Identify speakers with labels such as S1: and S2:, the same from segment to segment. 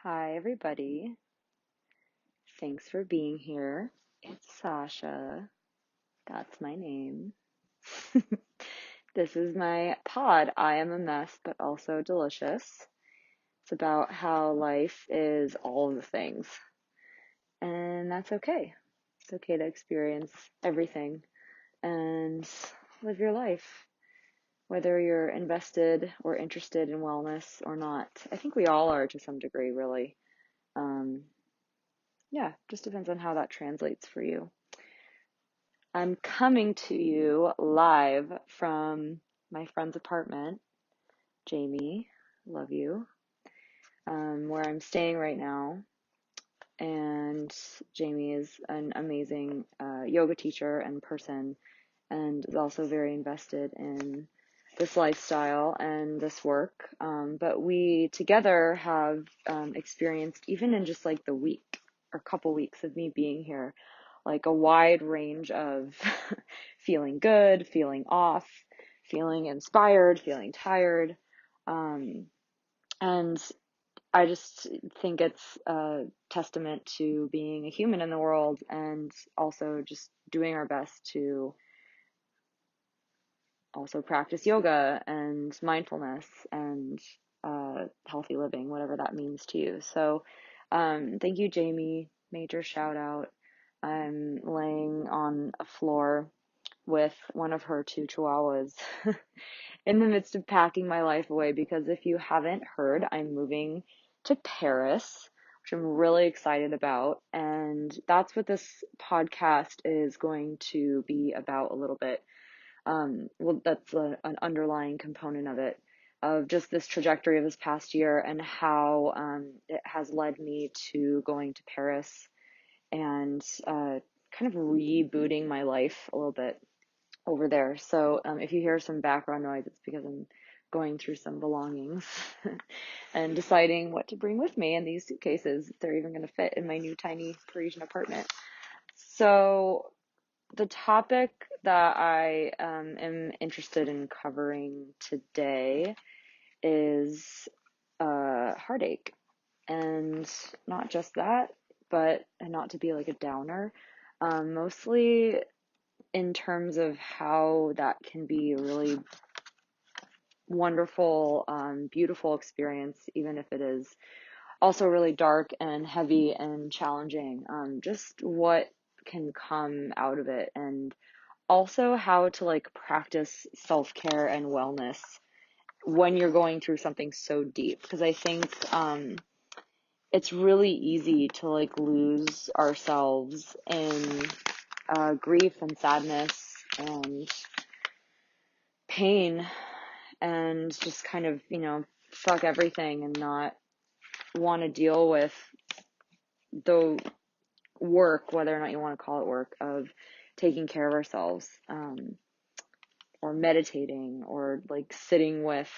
S1: Hi, everybody. Thanks for being here. It's Sasha. That's my name. This is my pod. I am a mess, but also delicious. It's about how life is all of the things, and that's okay. It's okay to experience everything and live your life, whether you're invested or interested in wellness or not. I think we all are to some degree, really. Um, yeah, just depends on how that translates for you. I'm coming to you live from my friend's apartment, Jamie, love you, where I'm staying right now. And Jamie is an amazing yoga teacher and person, and is also very invested in this lifestyle and this work. But we together have experienced, even in just like the week or couple weeks of me being here, like a wide range of feeling good, feeling off, feeling inspired, feeling tired. Um, and I just think it's a testament to being a human in the world and also just doing our best to also practice yoga and mindfulness and healthy living, whatever that means to you. So, thank you, Jamie. Major shout out. I'm laying on a floor with one of her two chihuahuas in the midst of packing my life away because if you haven't heard, I'm moving to Paris, which I'm really excited about. And that's what this podcast is going to be about a little bit. Well, that's an underlying component of it, of just this trajectory of this past year and how it has led me to going to Paris and kind of rebooting my life a little bit over there. So if you hear some background noise, it's because I'm going through some belongings and deciding what to bring with me in these suitcases, if they're even going to fit in my new tiny Parisian apartment. So the topic that I am interested in covering today is heartache. And not just that, but and not to be like a downer, mostly in terms of how that can be a really wonderful, beautiful experience, even if it is also really dark and heavy and challenging. Just what can come out of it, and also how to like practice self-care and wellness when you're going through something so deep. Because I think it's really easy to like lose ourselves in grief and sadness and pain and just kind of, fuck everything and not want to deal with the work, whether or not you want to call it work, of taking care of ourselves, or meditating or like sitting with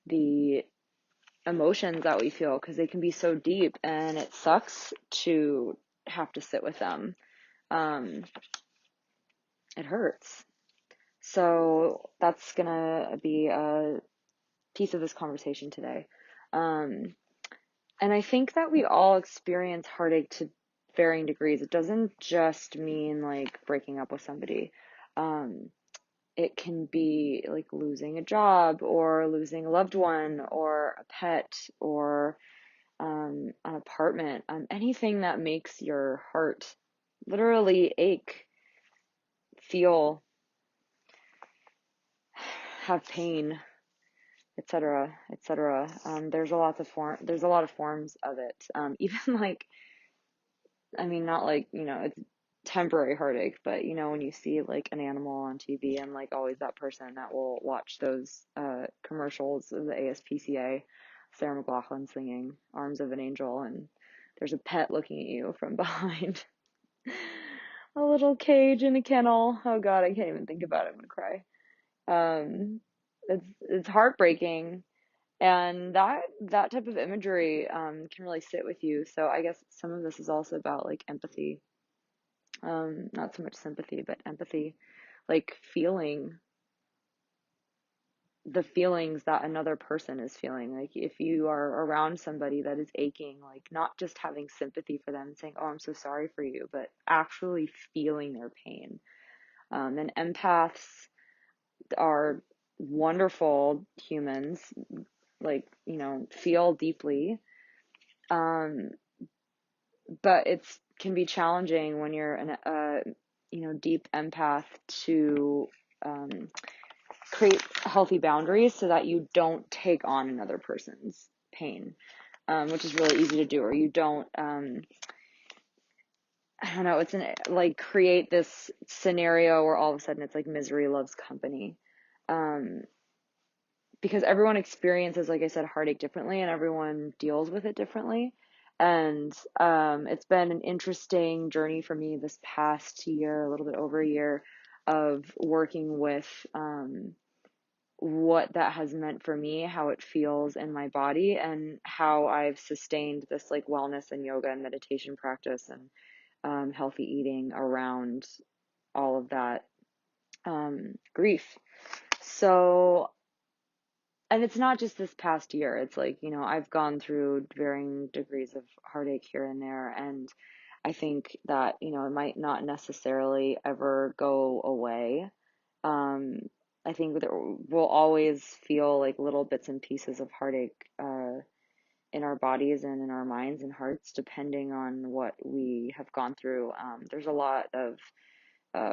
S1: the emotions that we feel, because they can be so deep and it sucks to have to sit with them. Um, it hurts. So that's gonna be a piece of this conversation today. Um, and I think that we all experience heartache to varying degrees. It doesn't just mean like breaking up with somebody. Um, it can be like losing a job or losing a loved one or a pet or an apartment, anything that makes your heart literally ache, feel, have pain, etc., etc. There's a lot of forms of it. Even like, I mean, not like, it's temporary heartache, but when you see like an animal on TV, I'm like always that person that will watch those commercials of the ASPCA, Sarah McLachlan singing Arms of an Angel, and there's a pet looking at you from behind. A little cage in a kennel. Oh God, I can't even think about it. I'm gonna cry. It's heartbreaking, and that type of imagery can really sit with you. So I guess some of this is also about like empathy, not so much sympathy, but empathy, like feeling the feelings that another person is feeling. Like if you are around somebody that is aching, like not just having sympathy for them and saying, "Oh, I'm so sorry for you," but actually feeling their pain. And empaths are wonderful humans, like, feel deeply. Um, but it's can be challenging when you're deep empath to um, create healthy boundaries so that you don't take on another person's pain, which is really easy to do, or you don't, I don't know, like create this scenario where all of a sudden it's like misery loves company. Um, because everyone experiences, like I said, heartache differently and everyone deals with it differently. And it's been an interesting journey for me this past year, a little bit over a year, of working with what that has meant for me, how it feels in my body, and how I've sustained this like wellness and yoga and meditation practice and healthy eating around all of that grief. So, and it's not just this past year. It's like, I've gone through varying degrees of heartache here and there. And I think that, it might not necessarily ever go away. Um, I think that we'll always feel like little bits and pieces of heartache in our bodies and in our minds and hearts, depending on what we have gone through. There's a lot of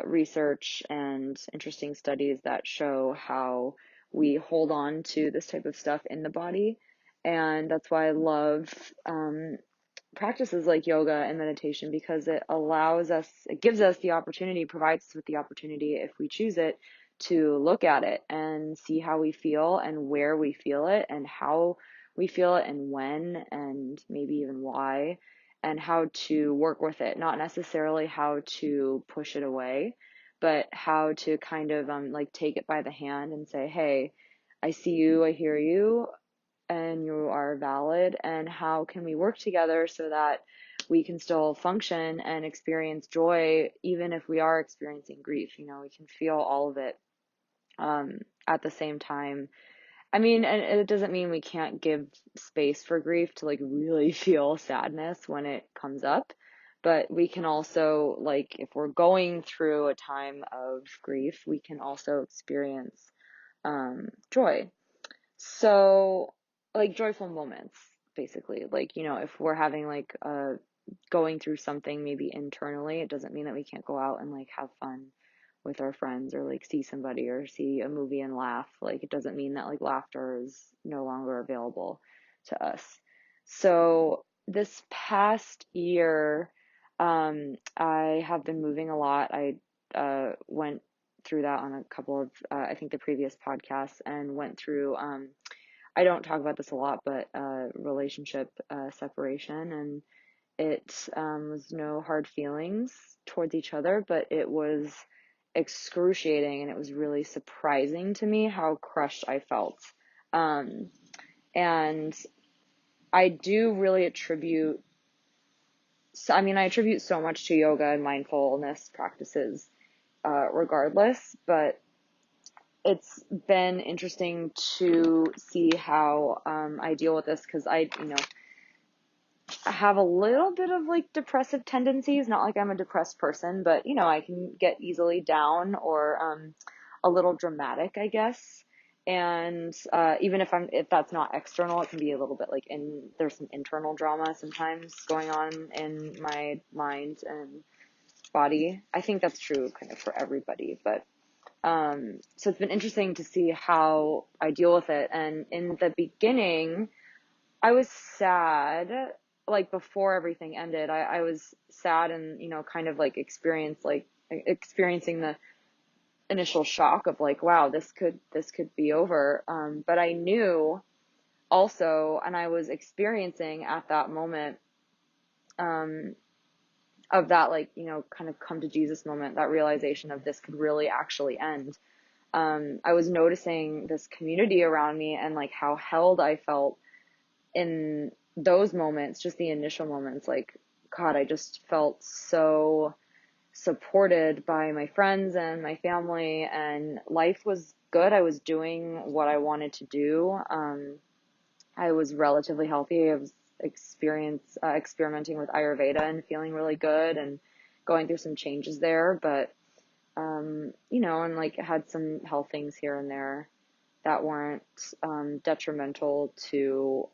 S1: research and interesting studies that show how we hold on to this type of stuff in the body. And that's why I love practices like yoga and meditation, because it gives us the opportunity, provides us with the opportunity, if we choose it, to look at it and see how we feel and where we feel it and how we feel it and when and maybe even why, and how to work with it. Not necessarily how to push it away, but how to kind of like take it by the hand and say, "Hey, I see you, I hear you, and you are valid, and how can we work together so that we can still function and experience joy even if we are experiencing grief." We can feel all of it at the same time. I mean, and it doesn't mean we can't give space for grief to like really feel sadness when it comes up, but we can also, like, if we're going through a time of grief, we can also experience joy. So, like, joyful moments, basically. Like, if we're having like going through something maybe internally, it doesn't mean that we can't go out and like have fun with our friends, or like see somebody or see a movie and laugh. Like, it doesn't mean that like laughter is no longer available to us. So this past year, I have been moving a lot. I went through that on a couple of I think the previous podcasts, and went through I don't talk about this a lot, but relationship separation. And it was no hard feelings towards each other, but it was excruciating, and it was really surprising to me how crushed I felt. Um, and I do really I attribute so much to yoga and mindfulness practices, regardless, but it's been interesting to see how I deal with this, because I have a little bit of like depressive tendencies. Not like I'm a depressed person, but I can get easily down, or a little dramatic, I guess. And even if that's not external, it can be a little bit like there's some internal drama sometimes going on in my mind and body. I think that's true kind of for everybody, but so it's been interesting to see how I deal with it. And in the beginning, I was sad, like before everything ended. I was sad and, kind of like experiencing the initial shock of like, wow, this could be over. But I knew also, and I was experiencing at that moment, um, of that, like, kind of come to Jesus moment, that realization of this could really actually end. I was noticing this community around me and like how held I felt in those moments, just the initial moments. Like, God, I just felt so supported by my friends and my family, and life was good. I was doing what I wanted to do. I was relatively healthy. I was experimenting with Ayurveda and feeling really good and going through some changes there, but and like had some health things here and there that weren't detrimental to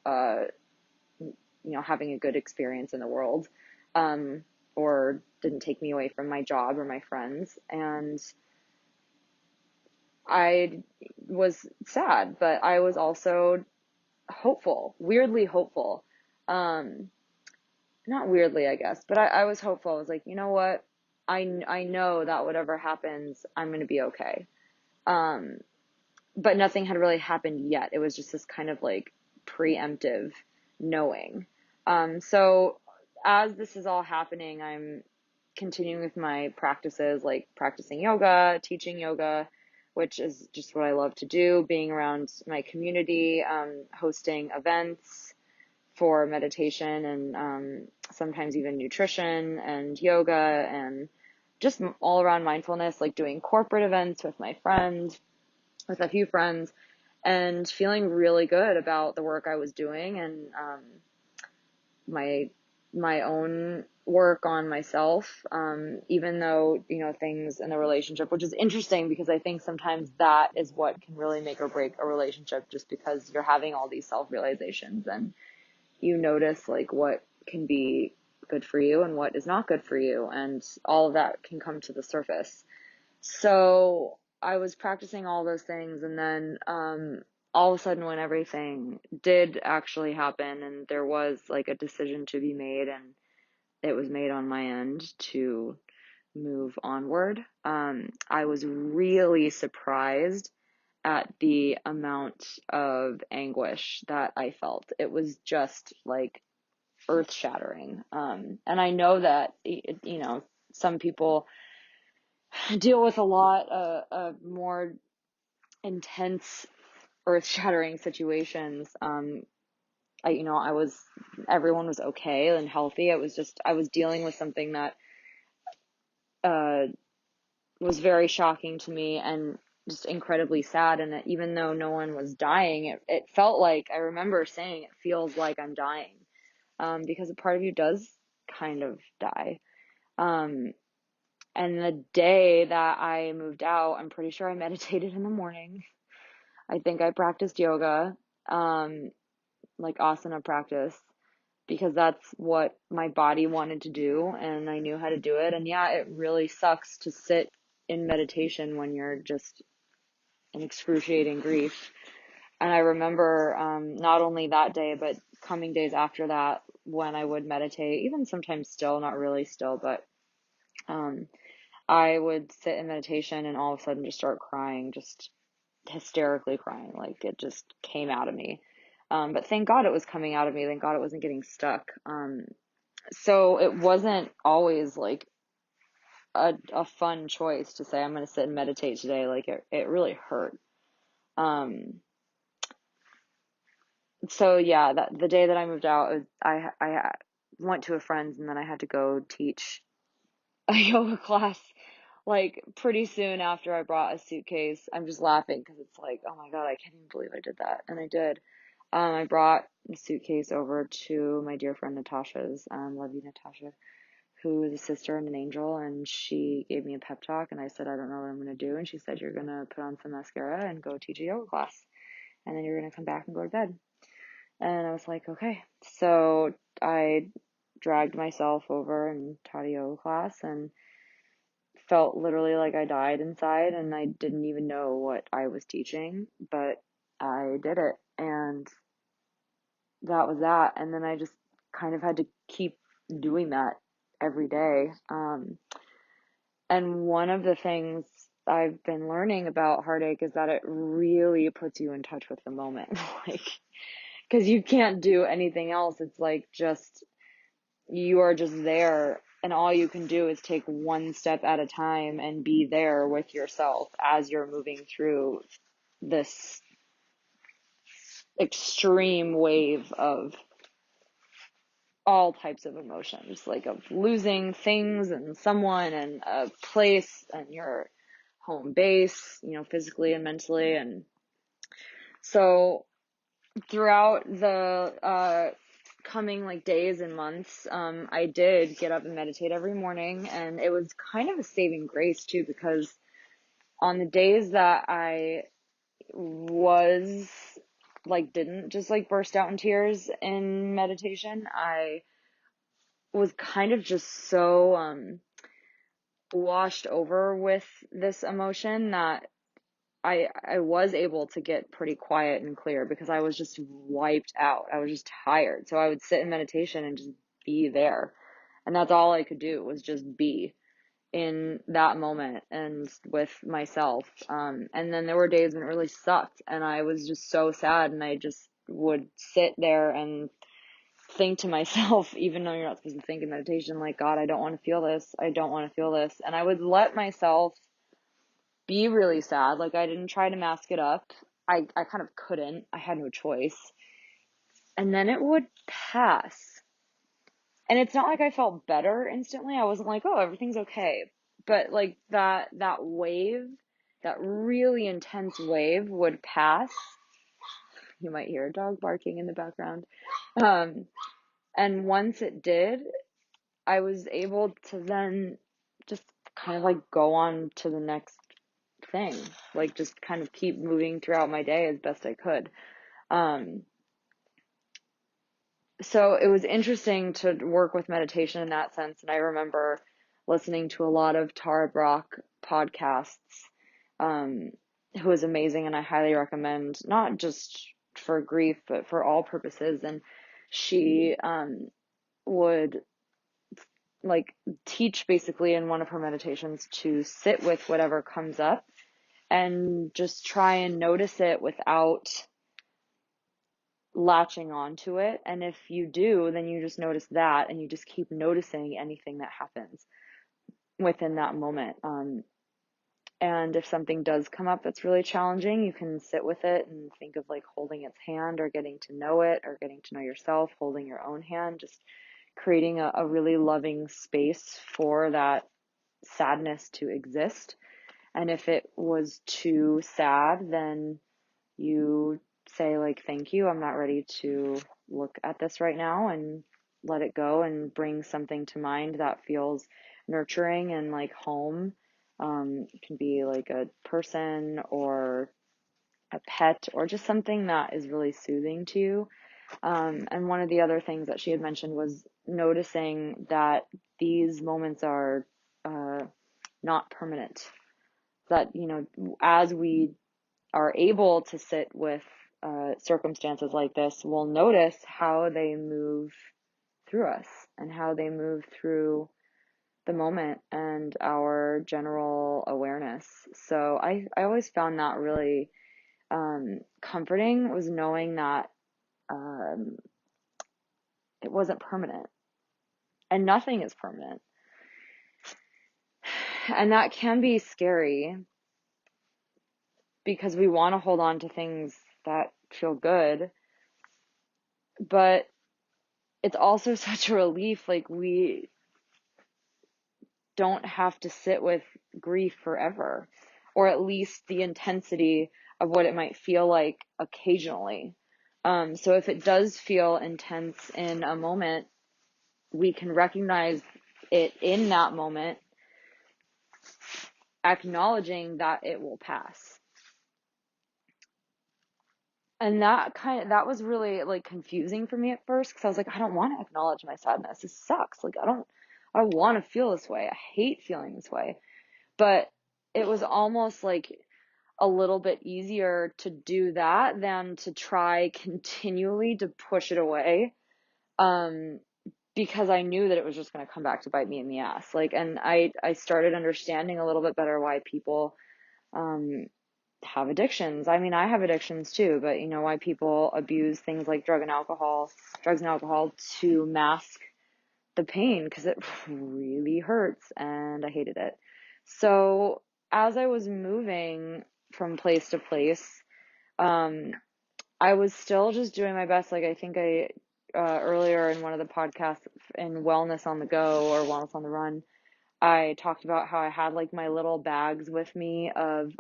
S1: having a good experience in the world, um, or didn't take me away from my job or my friends. And I was sad, but I was also hopeful, weirdly hopeful. Um, Not weirdly, I guess, but I was hopeful. I was like, you know what? I know that whatever happens, I'm going to be okay. Um, but nothing had really happened yet. It was just this kind of like preemptive knowing. So as this is all happening, I'm continuing with my practices, like practicing yoga, teaching yoga, which is just what I love to do, being around my community, hosting events for meditation and sometimes even nutrition and yoga and just all around mindfulness, like doing corporate events with my friend, with a few friends, and feeling really good about the work I was doing and my my own work on myself, even though, things in the relationship, which is interesting because I think sometimes that is what can really make or break a relationship, just because you're having all these self-realizations and you notice like what can be good for you and what is not good for you, and all of that can come to the surface. So I was practicing all those things, and then all of a sudden, when everything did actually happen and there was like a decision to be made, and it was made on my end to move onward, I was really surprised at the amount of anguish that I felt. It was just like earth shattering. And I know that, some people deal with a lot of more intense earth shattering situations. Everyone was okay and healthy. I was dealing with something that, uh, was very shocking to me and just incredibly sad. And even though no one was dying, it felt like, I remember saying, it feels like I'm dying, because a part of you does kind of die. Um, and the day that I moved out, I'm pretty sure I meditated in the morning. I think I practiced yoga, um, like asana practice, because that's what my body wanted to do and I knew how to do it. And yeah, it really sucks to sit in meditation when you're just in excruciating grief. And I remember, not only that day, but coming days after that, when I would meditate, even sometimes still, not really still, but um, I would sit in meditation and all of a sudden just start crying, just hysterically crying. Like it just came out of me. But thank God it was coming out of me. Thank God it wasn't getting stuck. So it wasn't always like a fun choice to say, I'm going to sit and meditate today. Like it really hurt. Um, so yeah, that the day that I moved out, I went to a friend's and then I had to go teach a yoga class like pretty soon after I brought a suitcase. I'm just laughing because it's like, oh my God, I can't even believe I did that. And I did. I brought a suitcase over to my dear friend Natasha's, love you, Natasha, who is a sister and an angel, and she gave me a pep talk, and I said, I don't know what I'm going to do. And she said, you're going to put on some mascara and go teach a yoga class, and then you're going to come back and go to bed. And I was like, okay. So I dragged myself over and taught a yoga class and felt literally like I died inside, and I didn't even know what I was teaching, but I did it, and that was that. And then I just kind of had to keep doing that every day. And one of the things I've been learning about heartache is that it really puts you in touch with the moment. Like, because you can't do anything else. It's like just, you are just there, and all you can do is take one step at a time and be there with yourself as you're moving through this extreme wave of all types of emotions, like of losing things and someone and a place and your home base, physically and mentally. And so throughout the coming like days and months, I did get up and meditate every morning, and it was kind of a saving grace too, because on the days that I was like didn't just like burst out in tears in meditation, I was kind of just so washed over with this emotion that I was able to get pretty quiet and clear because I was just wiped out. I was just tired. So I would sit in meditation and just be there. And that's all I could do, was just be in that moment and with myself. And then there were days when it really sucked and I was just so sad, and I just would sit there and think to myself, even though you're not supposed to think in meditation, like, God, I don't want to feel this. I don't want to feel this. And I would let myself be really sad. Like, I didn't try to mask it up. I kind of couldn't. I had no choice. And then it would pass. And it's not like I felt better instantly. I wasn't like, oh, everything's okay. But like that wave, that really intense wave would pass. You might hear a dog barking in the background. And once it did, I was able to then just kind of like go on to the next thing, like just kind of keep moving throughout my day as best I could. So it was interesting to work with meditation in that sense. And I remember listening to a lot of Tara Brach podcasts, who is amazing, and I highly recommend, not just for grief, but for all purposes. And she would like teach basically in one of her meditations to sit with whatever comes up and just try and notice it without latching onto it. And if you do, then you just notice that, and you just keep noticing anything that happens within that moment. And if something does come up that's really challenging, you can sit with it and think of like holding its hand, or getting to know it, or getting to know yourself, holding your own hand, just creating a really loving space for that sadness to exist. And if it was too sad, then you say like, thank you, I'm not ready to look at this right now, and let it go, and bring something to mind that feels nurturing and like home. It can be like a person or a pet, or just something that is really soothing to you. And one of the other things that she had mentioned was noticing that these moments are not permanent. That, as we are able to sit with circumstances like this, we'll notice how they move through us, and how they move through the moment and our general awareness. So I always found that really comforting, was knowing that it wasn't permanent, and nothing is permanent. And that can be scary, because we want to hold on to things that feel good, but it's also such a relief. Like, we don't have to sit with grief forever, or at least the intensity of what it might feel like occasionally. So if it does feel intense in a moment, we can recognize it in that moment, acknowledging that it will pass. And that was really like confusing for me at first, because I was like, I don't want to acknowledge my sadness. This sucks. Like, I want to feel this way. I hate feeling this way. But it was almost like a little bit easier to do that than to try continually to push it away. Because I knew that it was just going to come back to bite me in the ass. Like, and I started understanding a little bit better why people, have addictions. I mean, I have addictions too, but why people abuse things like drugs and alcohol to mask the pain, because it really hurts, and I hated it. So as I was moving from place to place, I was still just doing my best. Like, I think I earlier in one of the podcasts in Wellness on the Go or Wellness on the Run, I talked about how I had like my little bags with me of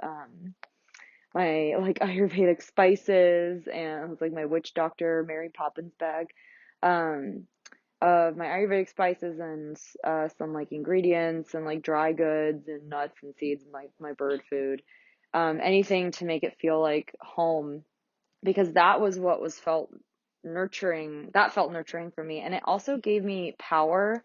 S1: my like Ayurvedic spices, and it was like my witch doctor Mary Poppins bag um, of my Ayurvedic spices and some like ingredients and like dry goods and nuts and seeds and like my bird food, anything to make it feel like home, because that was what was felt nurturing, that felt nurturing for me. And it also gave me power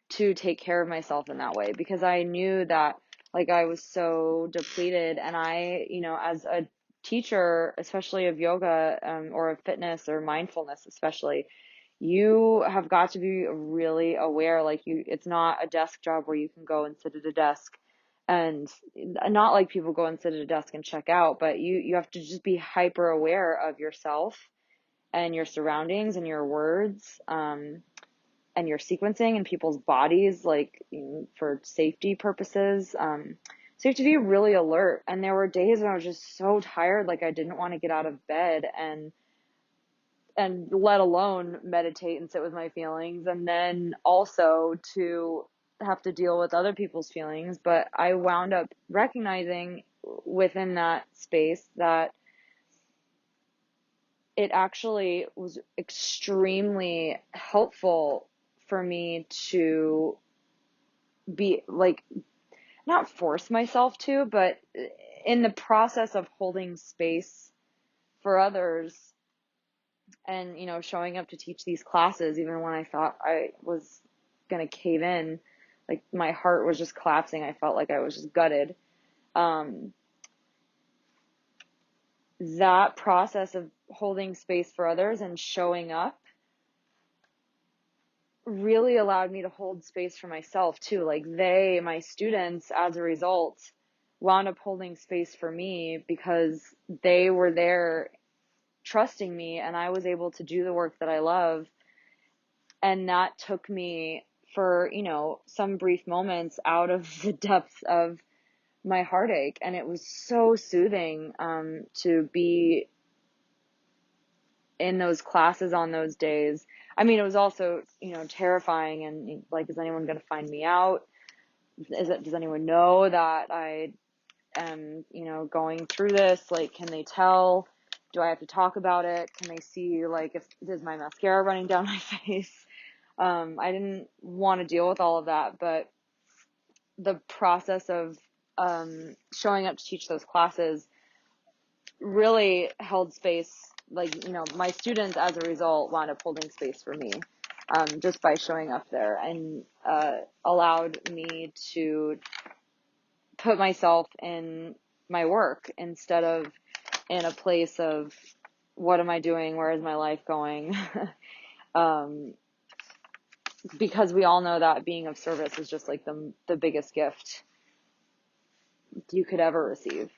S1: to take care of myself in that way, because I knew that like I was so depleted. And I, as a teacher, especially of yoga, or of fitness or mindfulness, especially, you have got to be really aware. Like it's not a desk job where you can go and sit at a desk, and not like people go and sit at a desk and check out, but you have to just be hyper aware of yourself and your surroundings and your words, and your sequencing and people's bodies, like for safety purposes. So you have to be really alert. And there were days when I was just so tired, like I didn't want to get out of bed and let alone meditate and sit with my feelings, and then also to have to deal with other people's feelings. But I wound up recognizing within that space that it actually was extremely helpful for me to be like, not force myself to, but in the process of holding space for others and, showing up to teach these classes, even when I thought I was going to cave in, like my heart was just collapsing. I felt like I was just gutted. That process of holding space for others and showing up really allowed me to hold space for myself too. Like my students, as a result, wound up holding space for me because they were there trusting me, and I was able to do the work that I love. And that took me for, some brief moments out of the depths of my heartache. And it was so soothing, to be in those classes on those days. I mean, it was also, terrifying, and like, is anyone going to find me out? Does anyone know that I am, going through this? Like, can they tell? Do I have to talk about it? Can they see, like, if is my mascara running down my face? I didn't want to deal with all of that, but the process of, showing up to teach those classes really held space. Like, my students, as a result, wound up holding space for me, just by showing up there, and allowed me to put myself in my work instead of in a place of what am I doing? Where is my life going? Because we all know that being of service is just like the biggest gift you could ever receive.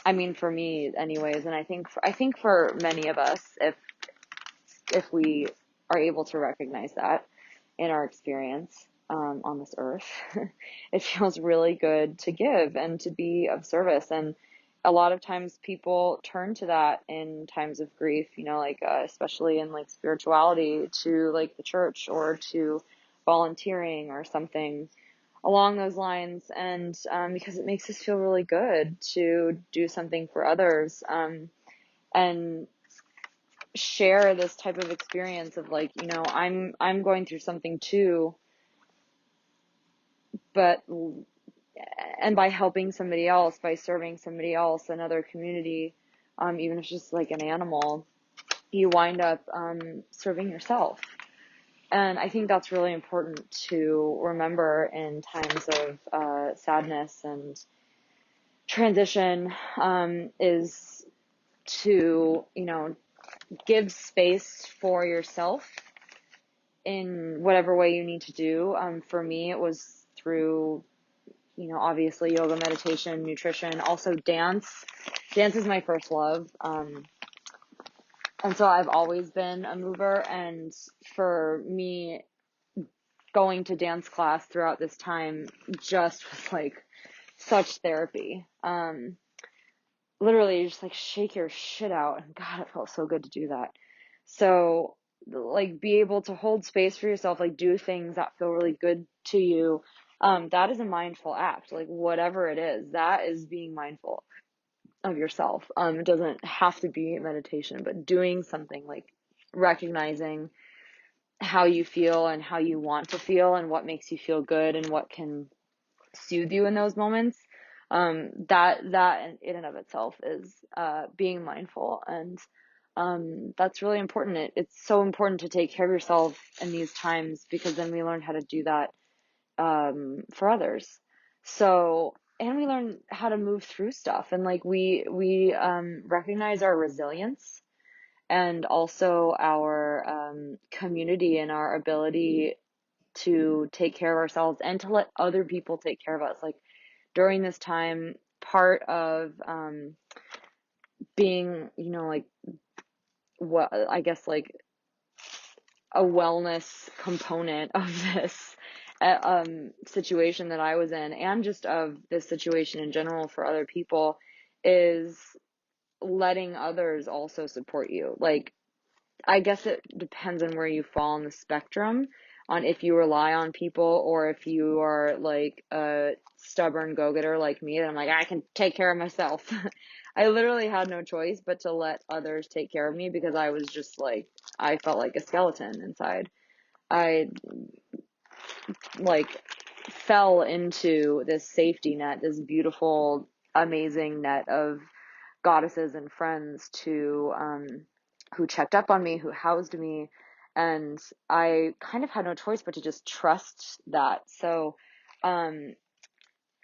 S1: I mean, for me anyways, and I think for many of us, if we are able to recognize that in our experience, on this earth, it feels really good to give and to be of service. And a lot of times people turn to that in times of grief, like, especially in like spirituality, to like the church or to volunteering or something along those lines. And because it makes us feel really good to do something for others, and share this type of experience of like, I'm going through something too, but and by helping somebody else, by serving somebody else, another community, even if it's just like an animal, you wind up serving yourself. And I think that's really important to remember in times of sadness and transition, is to, give space for yourself in whatever way you need to do. For me, it was through, obviously yoga, meditation, nutrition, also dance. Dance is my first love. And so I've always been a mover. And for me, going to dance class throughout this time just was like such therapy. Literally just like shake your shit out. And God, it felt so good to do that. So like be able to hold space for yourself, like do things that feel really good to you. That is a mindful act, like whatever it is, that is being mindful of yourself. It doesn't have to be meditation, but doing something like recognizing how you feel and how you want to feel and what makes you feel good and what can soothe you in those moments. That in and of itself is being mindful, and that's really important. It's so important to take care of yourself in these times because then we learn how to do that for others. So, and we learn how to move through stuff, and like we recognize our resilience and also our community and our ability to take care of ourselves and to let other people take care of us. Like during this time, part of being, like what I guess like a wellness component of this situation that I was in, and just of this situation in general for other people, is letting others also support you. Like, I guess it depends on where you fall on the spectrum, on if you rely on people or if you are like a stubborn go-getter like me, that I'm like, I can take care of myself. I literally had no choice but to let others take care of me because I was just like, I felt like a skeleton inside. I like fell into this safety net, this beautiful, amazing net of goddesses and friends who checked up on me, who housed me, and I kind of had no choice but to just trust that. So um,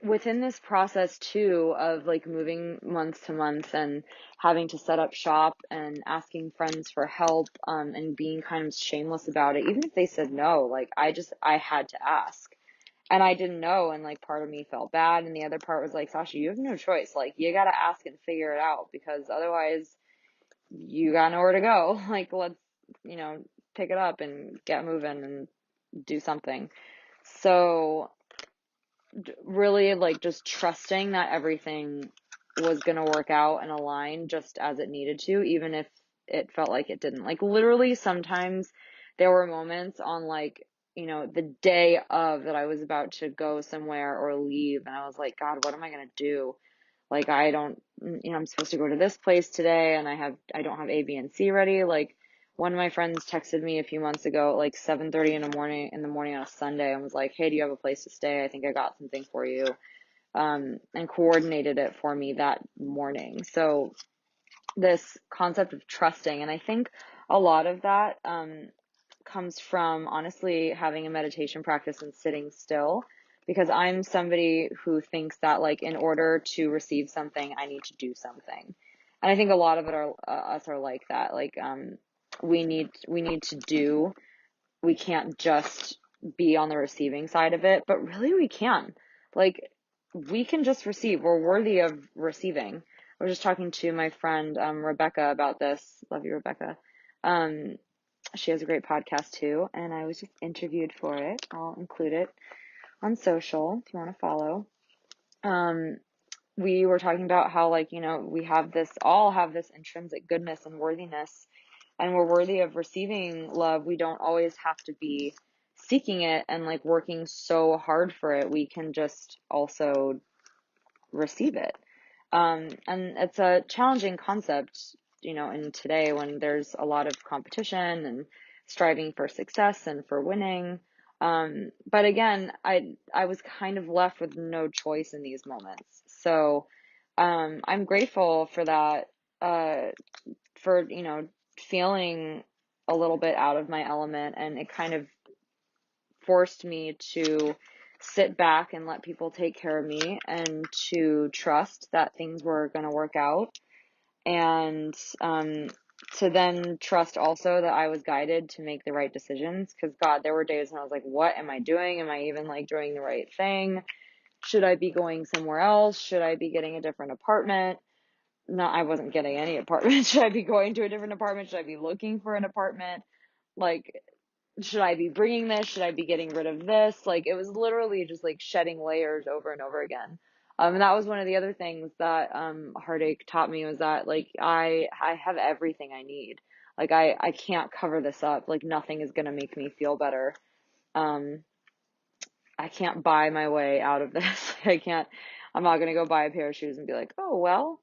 S1: within this process too of like moving month to month and having to set up shop and asking friends for help, and being kind of shameless about it, even if they said no, like I had to ask. And I didn't know, and like part of me felt bad, and the other part was like, Sasha, you have no choice. Like you gotta ask and figure it out because otherwise you got nowhere to go. Like let's, you know, pick it up and get moving and do something. So really like just trusting that everything was gonna work out and align just as it needed to, even if it felt like it didn't. Like literally sometimes there were moments on like, the day of that I was about to go somewhere or leave, and I was like, God, what am I gonna do? Like I don't, I'm supposed to go to this place today and I don't have A, B, and C ready. Like one of my friends texted me a few months ago, like 7:30 in the morning on a Sunday, and was like, hey, do you have a place to stay? I think I got something for you. And coordinated it for me that morning. So this concept of trusting, and I think a lot of that, comes from honestly having a meditation practice and sitting still, because I'm somebody who thinks that like in order to receive something, I need to do something. And I think a lot of it are us are like that. Like we need to do. We can't just be on the receiving side of it, but really we can. Like we can just receive. We're worthy of receiving. I was just talking to my friend Rebecca about this. Love you, Rebecca. Um, she has a great podcast too, and I was just interviewed for it. I'll include it on social if you want to follow. Um, we were talking about how like, we all have this intrinsic goodness and worthiness, and we're worthy of receiving love. We don't always have to be seeking it and like working so hard for it. We can just also receive it. And it's a challenging concept, in today when there's a lot of competition and striving for success and for winning. But again, I was kind of left with no choice in these moments. So, I'm grateful for that, for, feeling a little bit out of my element, and it kind of forced me to sit back and let people take care of me and to trust that things were going to work out, and to then trust also that I was guided to make the right decisions, because God, there were days when I was like, what am I doing? Am I even like doing the right thing? Should I be going somewhere else? Should I be getting a different apartment? No, I wasn't getting any apartment. Should I be going to a different apartment? Should I be looking for an apartment? Like, should I be bringing this? Should I be getting rid of this? Like, it was literally just like shedding layers over and over again. And that was one of the other things that heartache taught me, was that like I have everything I need. Like I can't cover this up. Like nothing is going to make me feel better. Um, I can't buy my way out of this. I'm not going to go buy a pair of shoes and be like, oh, well,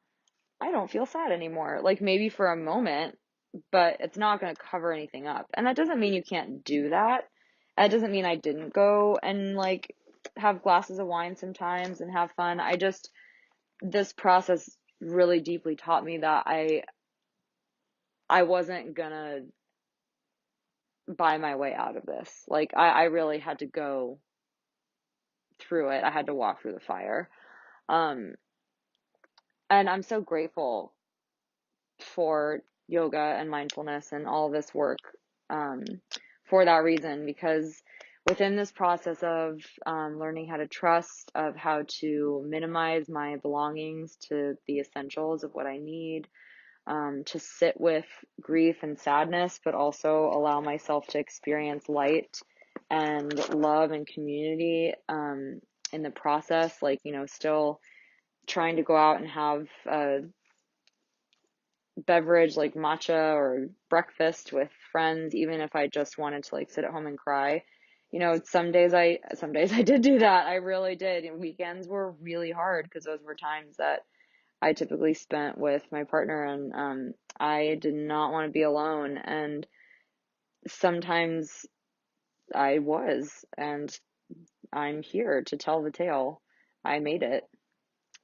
S1: I don't feel sad anymore. Like maybe for a moment, but it's not going to cover anything up. And that doesn't mean you can't do that. That doesn't mean I didn't go and like have glasses of wine sometimes and have fun. This process really deeply taught me that I wasn't gonna buy my way out of this. Like I really had to go through it. I had to walk through the fire. Um, and I'm so grateful for yoga and mindfulness and all this work, um, for that reason, because within this process of learning how to trust, of how to minimize my belongings to the essentials of what I need, to sit with grief and sadness, but also allow myself to experience light and love and community in the process, like, still trying to go out and have beverage like matcha or breakfast with friends, even if I just wanted to like sit at home and cry. Some days I did do that. I really did. And weekends were really hard because those were times that I typically spent with my partner, and I did not want to be alone. And sometimes I was, and I'm here to tell the tale. I made it.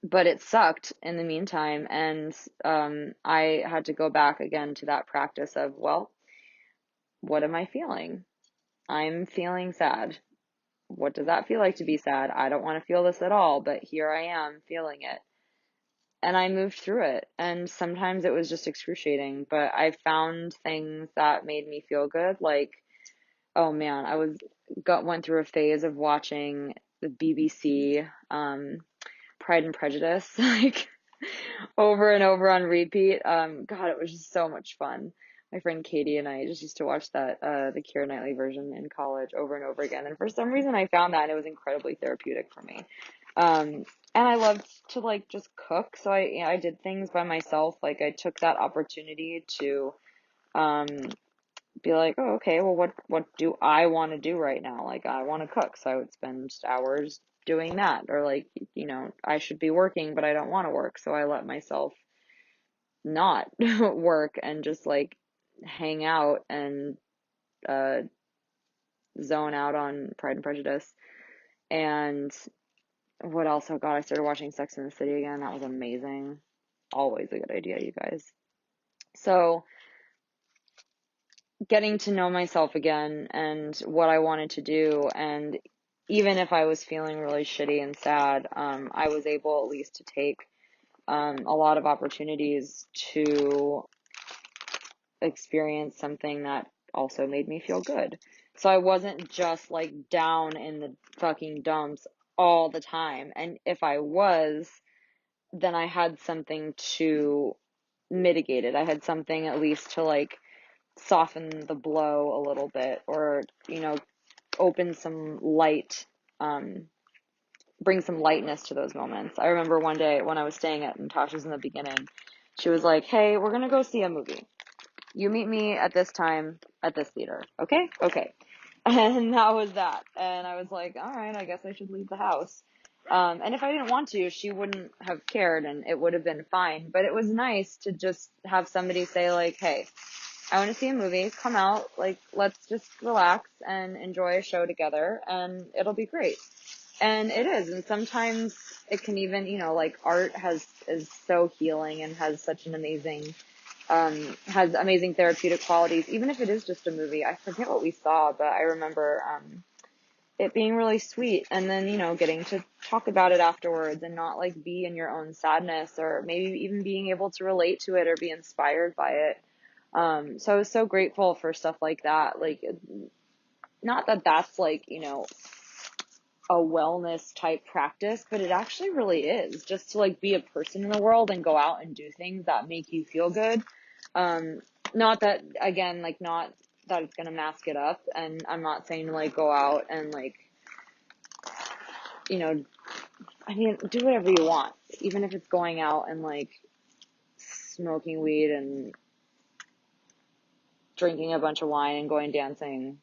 S1: But it sucked in the meantime, and I had to go back again to that practice of, well, what am I feeling? I'm feeling sad. What does that feel like to be sad? I don't want to feel this at all, but here I am feeling it. And I moved through it. And sometimes it was just excruciating, but I found things that made me feel good. Like, oh man, went through a phase of watching the BBC, Pride and Prejudice, like over and over on repeat. God, it was just so much fun. My friend Katie and I just used to watch that, the Keira Knightley version in college over and over again. And for some reason I found that and it was incredibly therapeutic for me. And I loved to like just cook. So I did things by myself. Like I took that opportunity to, um, be like, oh, okay, well, what do I want to do right now? Like, I want to cook, so I would spend hours doing that. Or like, I should be working, but I don't want to work, so I let myself not work and just like hang out and uh, zone out on Pride and Prejudice. And what else? Oh God, I started watching Sex and the City again. That was amazing. Always a good idea, you guys. So getting to know myself again and what I wanted to do. And even if I was feeling really shitty and sad, I was able at least to take a lot of opportunities to experience something that also made me feel good. So I wasn't just like down in the fucking dumps all the time. And if I was, then I had something to mitigate it. I had something at least to like soften the blow a little bit, or open some light, um bring some lightness to those moments. I remember one day when I was staying at Natasha's in the beginning, she was like, hey, we're gonna go see a movie, you meet me at this time at this theater, okay. And that was that. And I was like, all right, I guess I should leave the house. And if I didn't want to, she wouldn't have cared and it would have been fine. But it was nice to just have somebody say like, hey, I want to see a movie, come out, like, let's just relax and enjoy a show together and it'll be great. And it is. And sometimes it can even, like art is so healing and has such an amazing, has amazing therapeutic qualities, even if it is just a movie. I forget what we saw, but I remember, it being really sweet, and then, getting to talk about it afterwards and not like be in your own sadness, or maybe even being able to relate to it or be inspired by it. So I was so grateful for stuff like that. Like, not that that's like, a wellness type practice, but it actually really is, just to like be a person in the world and go out and do things that make you feel good. Um, Not that, again, like, not that it's going to mask it up. And I'm not saying to like go out and like, I mean, do whatever you want, even if it's going out and like smoking weed and drinking a bunch of wine and going dancing.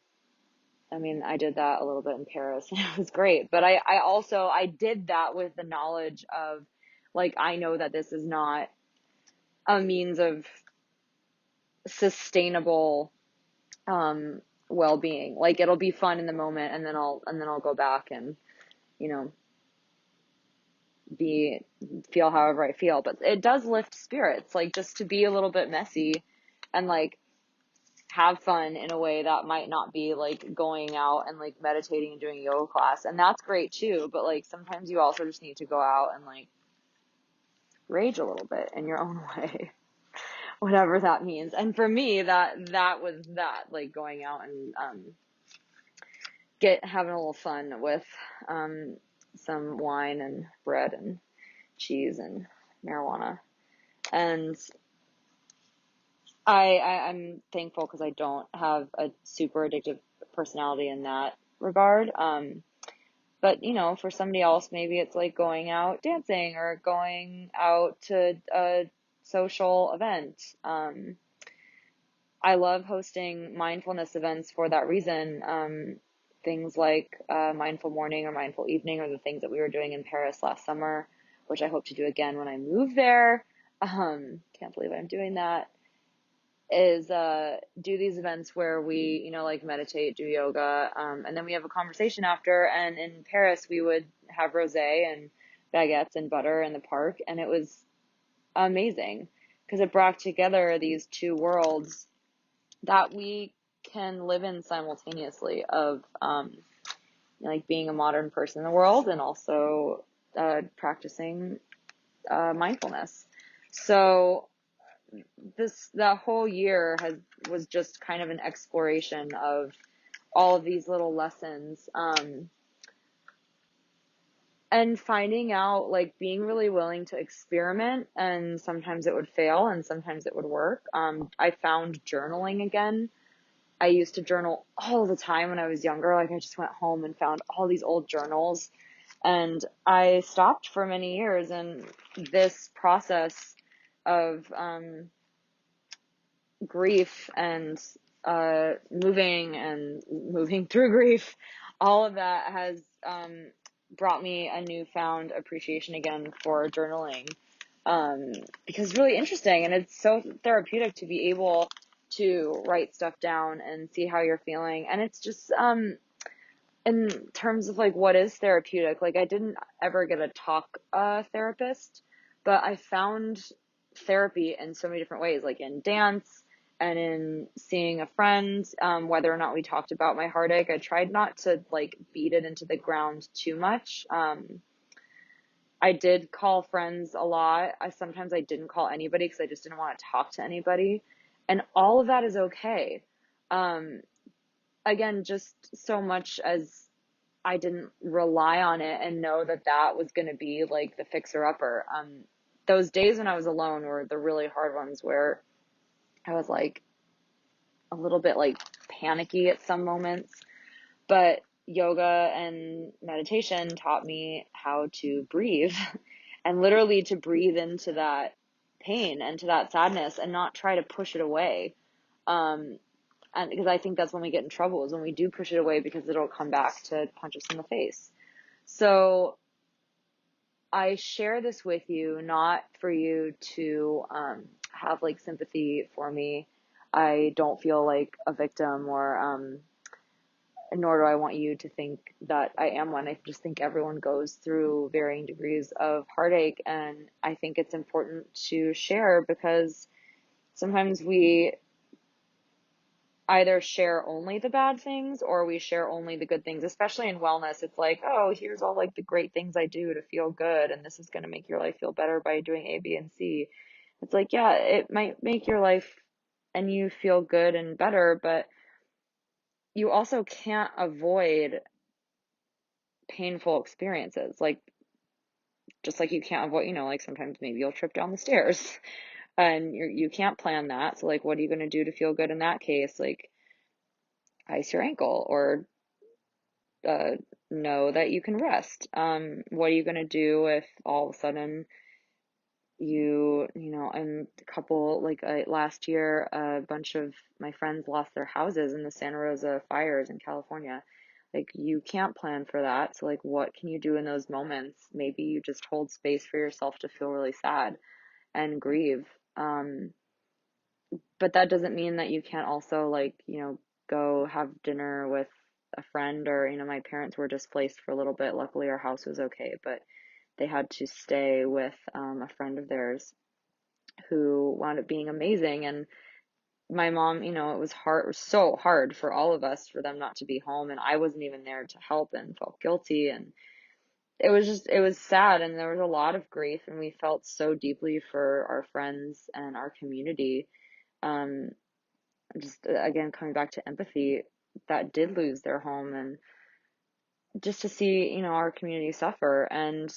S1: I mean, I did that a little bit in Paris and it was great. But I also, I did that with the knowledge of like, I know that this is not a means of sustainable, um, well-being. Like it'll be fun in the moment and then I'll go back and, you know, be, feel however I feel. But it does lift spirits, like just to be a little bit messy and like have fun in a way that might not be like going out and like meditating and doing a yoga class. And that's great too. But like sometimes you also just need to go out and like rage a little bit in your own way, whatever that means. And for me, that was that, like going out and having a little fun with some wine and bread and cheese and marijuana. And I'm thankful because I don't have a super addictive personality in that regard. But you know, for somebody else, maybe it's like going out dancing or going out to a social event. I love hosting mindfulness events for that reason. Things like mindful morning or mindful evening, or the things that we were doing in Paris last summer, which I hope to do again when I move there. Can't believe I'm doing that. Is do these events where we, you know, like meditate, do yoga, and then we have a conversation after. And in Paris, we would have rosé and baguettes and butter in the park, and it was amazing because it brought together these two worlds that we can live in simultaneously of like being a modern person in the world and also practicing mindfulness. So that whole year was just kind of an exploration of all of these little lessons, and finding out, like being really willing to experiment, and sometimes it would fail and sometimes it would work. I found journaling again. I used to journal all the time when I was younger. Like I just went home and found all these old journals, and I stopped for many years. And this process of grief and moving through grief, all of that has brought me a newfound appreciation again for journaling, because it's really interesting and it's so therapeutic to be able to write stuff down and see how you're feeling. And it's just in terms of like what is therapeutic, like I didn't ever get a talk therapist, but I found therapy in so many different ways, like in dance and in seeing a friend. Whether or not we talked about my heartache, I tried not to like beat it into the ground too much. I did call friends a lot. Sometimes I didn't call anybody because I just didn't want to talk to anybody, and all of that is okay. Um, Again, just so much as I didn't rely on it and know that that was going to be like the fixer upper. Those days when I was alone were the really hard ones, where I was like a little bit like panicky at some moments, but yoga and meditation taught me how to breathe and literally to breathe into that pain and to that sadness and not try to push it away. And because I think that's when we get in trouble, is when we do push it away, because it'll come back to punch us in the face. So I share this with you, not for you to have like sympathy for me. I don't feel like a victim, or nor do I want you to think that I am one. I just think everyone goes through varying degrees of heartache, and I think it's important to share, because sometimes we either share only the bad things or we share only the good things. Especially in wellness, it's like, oh, here's all like the great things I do to feel good, and this is going to make your life feel better by doing A, B, and C. It's like, yeah, it might make your life and you feel good and better, but you also can't avoid painful experiences. Like, just like you can't avoid, you know, like sometimes maybe you'll trip down the stairs and you can't plan that. So like, what are you going to do to feel good in that case? Like, ice your ankle, or uh, know that you can rest. What are you going to do if all of a sudden I'm a couple, like last year, a bunch of my friends lost their houses in the Santa Rosa fires in California. Like, you can't plan for that. So, like, what can you do in those moments? Maybe you just hold space for yourself to feel really sad and grieve. Um, but that doesn't mean that you can't also, like, go have dinner with a friend, or, my parents were displaced for a little bit. Luckily, our house was okay, but they had to stay with a friend of theirs who wound up being amazing. And my mom, it was hard, it was so hard for all of us for them not to be home. And I wasn't even there to help and felt guilty. And it was sad. And there was a lot of grief. And we felt so deeply for our friends and our community. Um, just again, coming back to empathy, that did lose their home, and just to see, our community suffer. And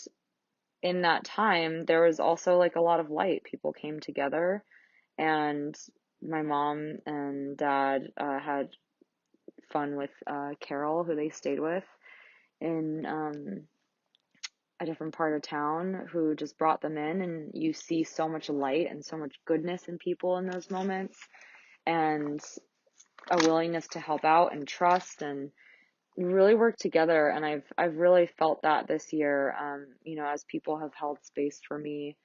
S1: in that time, there was also like a lot of light. People came together, and my mom and dad had fun with Carol, who they stayed with in a different part of town, who just brought them in. And you see so much light and so much goodness in people in those moments, and a willingness to help out and trust and really work together. And I've really felt that this year, as people have held space for me,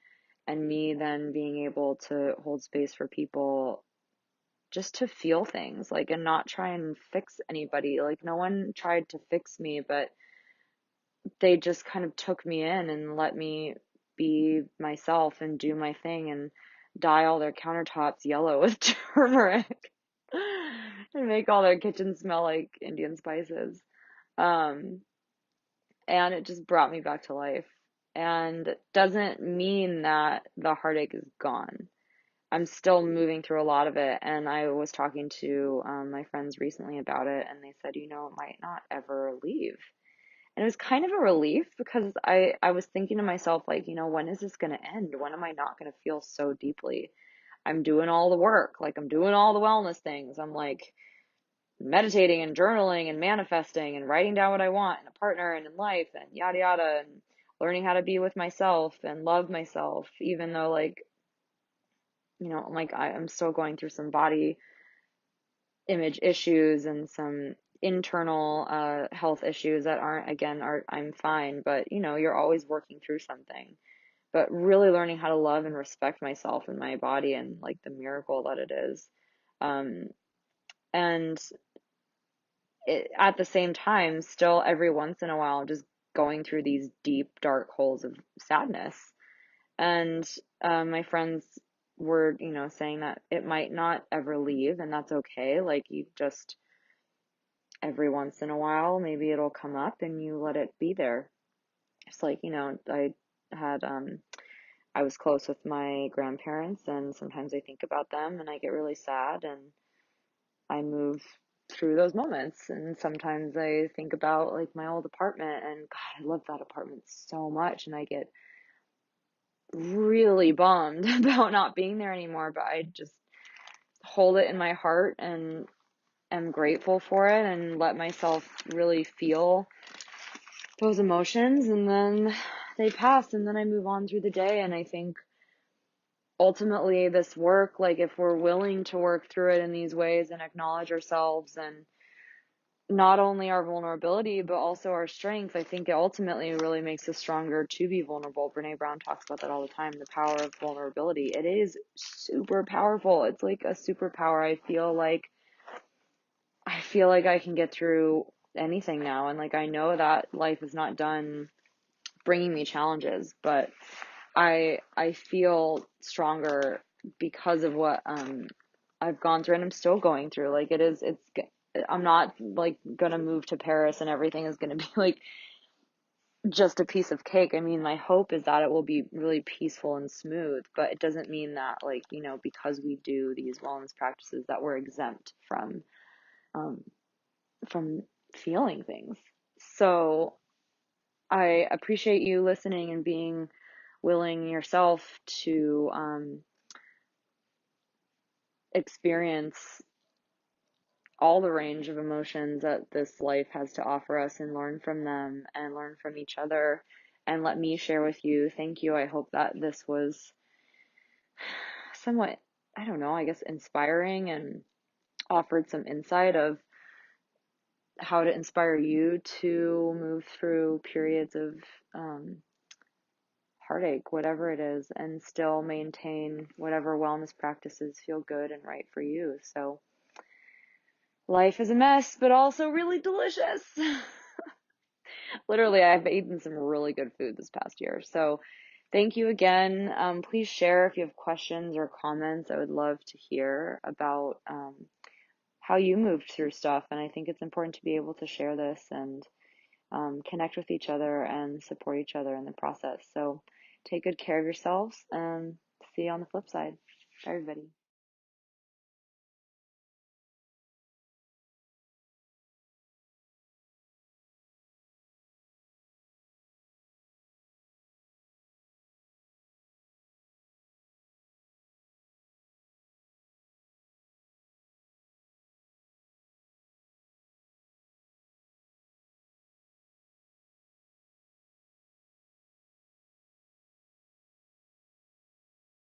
S1: and me then being able to hold space for people, just to feel things, like, and not try and fix anybody. Like, no one tried to fix me, but they just kind of took me in and let me be myself and do my thing, and dye all their countertops yellow with turmeric and make all their kitchen smell like Indian spices. Um, and it just brought me back to life. And doesn't mean that the heartache is gone. I'm still moving through a lot of it. And I was talking to my friends recently about it, and they said, it might not ever leave. And it was kind of a relief, because I was thinking to myself, like, when is this going to end? When am I not going to feel so deeply? I'm doing all the work, like, I'm doing all the wellness things. I'm like meditating and journaling and manifesting and writing down what I want in a partner and in life and yada yada, and learning how to be with myself and love myself, even though, like, like, I'm still going through some body image issues and some internal health issues that I'm fine, but you're always working through something. But really learning how to love and respect myself and my body, and like the miracle that it is. Um, and at the same time, still every once in a while, just going through these deep, dark holes of sadness. And my friends were, saying that it might not ever leave, and that's okay. Like, you just, every once in a while, maybe it'll come up and you let it be there. It's like, had, I was close with my grandparents, and sometimes I think about them and I get really sad, and I move through those moments. And sometimes I think about, like, my old apartment, and God, I love that apartment so much, and I get really bummed about not being there anymore, but I just hold it in my heart and am grateful for it, and let myself really feel those emotions, and then they pass, and then I move on through the day. And I think ultimately this work, like, if we're willing to work through it in these ways and acknowledge ourselves, and not only our vulnerability but also our strength, I think it ultimately really makes us stronger to be vulnerable. Brene Brown talks about that all the time, the power of vulnerability. It is super powerful. It's like a superpower. I feel like I can get through anything now, and like, I know that life is not done bringing me challenges, but I feel stronger because of what I've gone through, and I'm still going through. Like, I'm not like gonna move to Paris and everything is gonna be like just a piece of cake. I mean, my hope is that it will be really peaceful and smooth, but it doesn't mean that, like, because we do these wellness practices, that we're exempt um from feeling things. So I appreciate you listening and being willing yourself to experience all the range of emotions that this life has to offer us, and learn from them and learn from each other, and let me share with you. Thank you. I hope that this was somewhat, I don't know, I guess inspiring, and offered some insight of how to inspire you to move through periods of um, heartache, whatever it is, and still maintain whatever wellness practices feel good and right for you. So life is a mess, but also really delicious. Literally, I've eaten some really good food this past year. So thank you again. Please share if you have questions or comments. I would love to hear about how you moved through stuff. And I think it's important to be able to share this and connect with each other and support each other in the process. So take good care of yourselves and see you on the flip side. Bye, everybody.